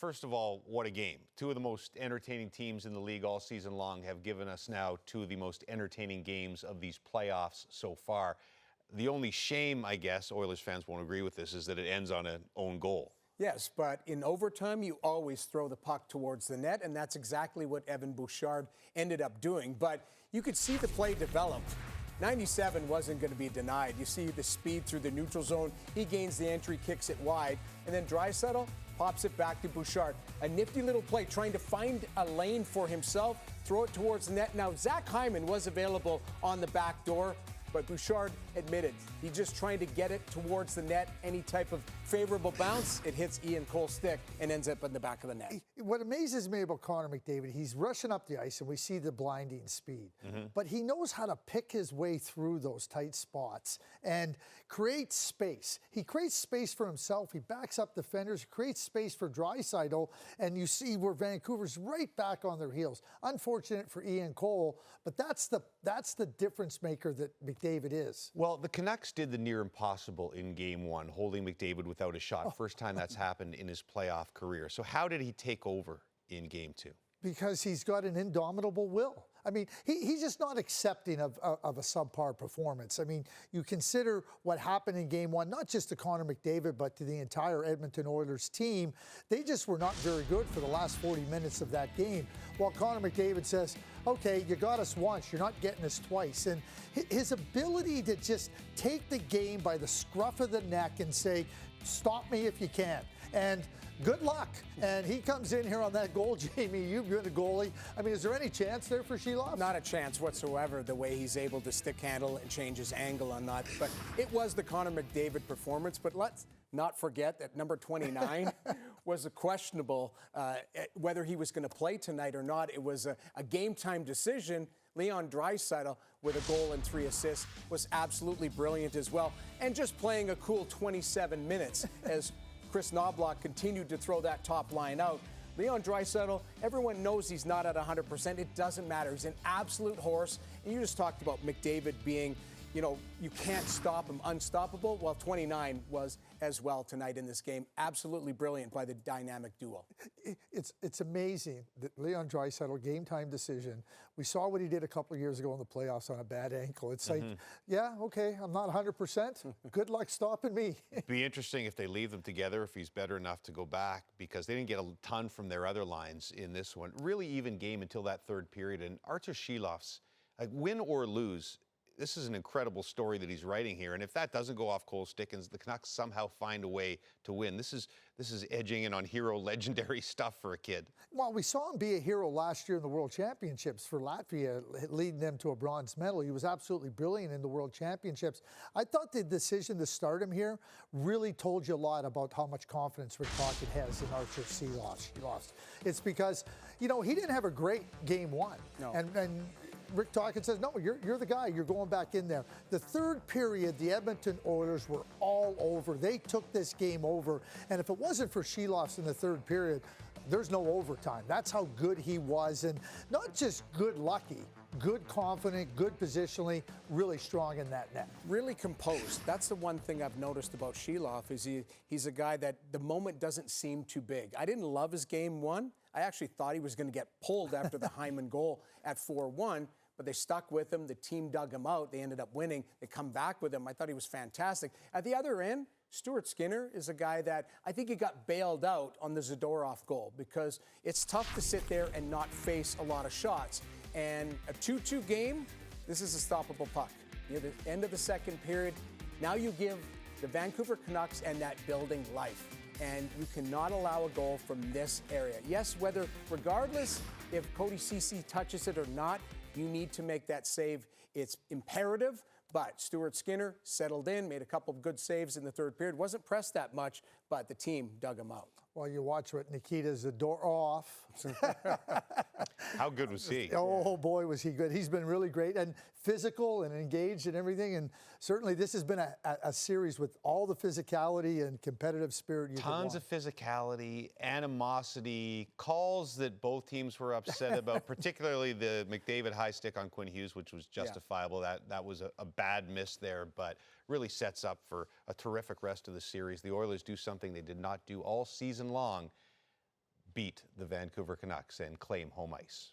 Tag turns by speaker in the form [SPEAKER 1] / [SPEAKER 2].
[SPEAKER 1] first of all, what a game. Two of the most entertaining teams in the league all season long have given us now two of the most entertaining games of these playoffs so far. The only shame, I guess, Oilers fans won't agree with this, is that it ends on an own goal.
[SPEAKER 2] Yes, but in overtime, you always throw the puck towards the net, and that's exactly what Evan Bouchard ended up doing. But you could see the play develop. 97 wasn't going to be denied. You see the speed through the neutral zone. He gains the entry, kicks it wide, and then Draisaitl pops it back to Bouchard. A nifty little play, trying to find a lane for himself, throw it towards the net. Now, Zach Hyman was available on the back door, but Bouchard admitted he's just trying to get it towards the net. Any type of favorable bounce, it hits Ian Cole's stick and ends up in the back of the net.
[SPEAKER 3] What amazes me about Connor McDavid, he's rushing up the ice and we see the blinding speed. But he knows how to pick his way through those tight spots and create space. He creates space for himself. He backs up defenders, creates space for Draisaitl, and you see where Vancouver's right back on their heels. Unfortunate for Ian Cole, but that's the difference maker that McDavid is.
[SPEAKER 1] Well, the Canucks did the near impossible in Game 1, holding McDavid without a shot. First time that's happened in his playoff career. So how did he take over in Game 2?
[SPEAKER 3] Because he's got an indomitable will. I mean, he's just not accepting of a subpar performance. I mean, you consider what happened in Game 1, not just to Connor McDavid, but to the entire Edmonton Oilers team. They just were not very good for the last 40 minutes of that game. While Connor McDavid says, okay, you got us once, you're not getting us twice. And his ability to just take the game by the scruff of the neck and say, stop me if you can. And good luck. And he comes in here on that goal, Jamie. You've been a goalie. I mean, is there any chance there for Sheloff?
[SPEAKER 2] Not a chance whatsoever, the way he's able to stick handle and change his angle on that. But it was the Connor McDavid performance. But let's not forget that number 29 was a questionable whether he was going to play tonight or not. It was a game-time decision. Leon Draisaitl, with a goal and 3 assists, was absolutely brilliant as well. And just playing a cool 27 minutes as Chris Knobloch continued to throw that top line out. Leon Draisaitl, everyone knows he's not at 100%. It doesn't matter. He's an absolute horse. And you just talked about McDavid being, you can't stop him, unstoppable. Well, 29 was as well tonight in this game. Absolutely brilliant by the dynamic duo.
[SPEAKER 3] It's amazing that Leon Draisaitl, game-time decision. We saw what he did a couple of years ago in the playoffs on a bad ankle. It's like, yeah, okay, I'm not 100%. Good luck stopping me.
[SPEAKER 1] It'd be interesting if they leave them together, if he's better enough to go back, because they didn't get a ton from their other lines in this one. Really even game until that third period. And Artur Sheloff's, win or lose, this is an incredible story that he's writing here. And if that doesn't go off Cole's stick and the Canucks somehow find a way to win, this is edging in on hero legendary stuff for a kid.
[SPEAKER 3] Well, we saw him be a hero last year in the World Championships for Latvia, leading them to a bronze medal. He was absolutely brilliant in the World Championships. I thought the decision to start him here really told you a lot about how much confidence Rick Tocchet has in Artur Sheloff. It's because, he didn't have a great Game 1.
[SPEAKER 2] No.
[SPEAKER 3] And Rick Tocchet says, no, you're the guy. You're going back in there. The third period, the Edmonton Oilers were all over. They took this game over. And if it wasn't for Sheloff in the third period, there's no overtime. That's how good he was. And not just good lucky, good confident, good positionally, really strong in that net.
[SPEAKER 2] Really composed. That's the one thing I've noticed about Sheloff is he's a guy that the moment doesn't seem too big. I didn't love his Game 1. I actually thought he was going to get pulled after the Hyman goal at 4-1. But they stuck with him. The team dug him out. They ended up winning. They come back with him. I thought he was fantastic. At the other end, Stuart Skinner is a guy that I think he got bailed out on the Zadorov goal because it's tough to sit there and not face a lot of shots. And a 2-2 game, this is a stoppable puck. Near the end of the second period, now you give the Vancouver Canucks and that building life. And you cannot allow a goal from this area. Yes, regardless if Cody Ceci touches it or not, you need to make that save. It's imperative, but Stuart Skinner settled in, made a couple of good saves in the third period. Wasn't pressed that much, but the team dug him out.
[SPEAKER 3] Well, you watch what Nikita Zadorov.
[SPEAKER 1] How good was he?
[SPEAKER 3] Oh, boy, was he good. He's been really great and physical and engaged and everything. And certainly this has been a series with all the physicality and competitive spirit you can want.
[SPEAKER 1] Tons of physicality, animosity, calls that both teams were upset about, particularly the McDavid high stick on Quinn Hughes, which was justifiable. Yeah. That was a bad miss there, but really sets up for a terrific rest of the series. The Oilers do something they did not do all season long. beat the Vancouver Canucks and claim home ice.